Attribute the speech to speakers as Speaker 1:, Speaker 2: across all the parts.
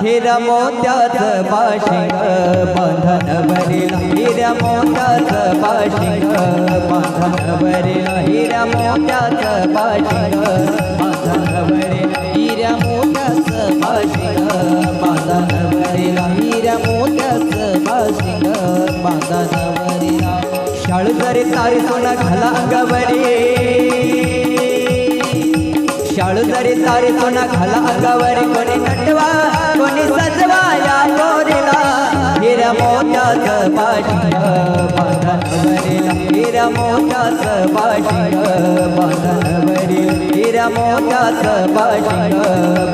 Speaker 1: हिरा मोत्याचं बाशिंग बांधन भरिला हिरा मोत्याचं बाशिंग बांधन भरिला हिरा मोत्याचं बाशिंग बांधन भरिला हिरा मोत्याचं बाशिंग बांधन भरिला हिरा मोत्याचं बाशिंग बांधन भरिला शाळू जरी तारी सोना घाला अंगावरी शाळू जरी तारी सोना घाला अंगावरी कोणी नटवा कोणी सजवा या पोरीला हिरा मोत्याचं बाशिंग बांधन भरिला हिरा मोत्याचं बाशिंग बांधन भरिला हिरा मोत्याचं बाशिंग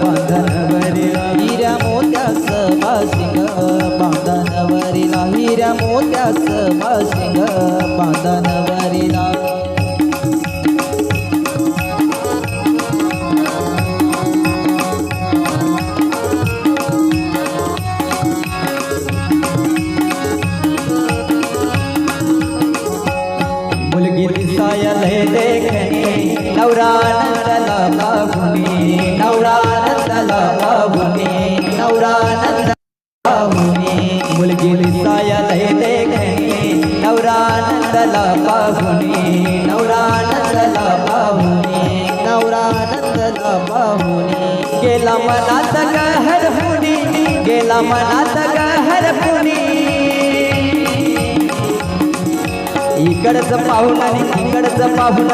Speaker 1: बांधन भरिला हिरा मोत्याचं बाशिंग बांधन भरिला हिरा मोत्याचं बाशिंग बांधन भरिला मुलगी दिसायला देखणे नवरानंदला बाबुनी नवरानंदला बाबुनी नवरानंदला बाबुनी मुलगी दिसायला देखणे नवरानंदला बाबुनी नवरानंदला बाबुनी नवरानंदला बाबुनी गेला मनात गहर पुनी गेला मनात गहर पुनी इकडचं पाहुण आणि तिकडचं पाहुण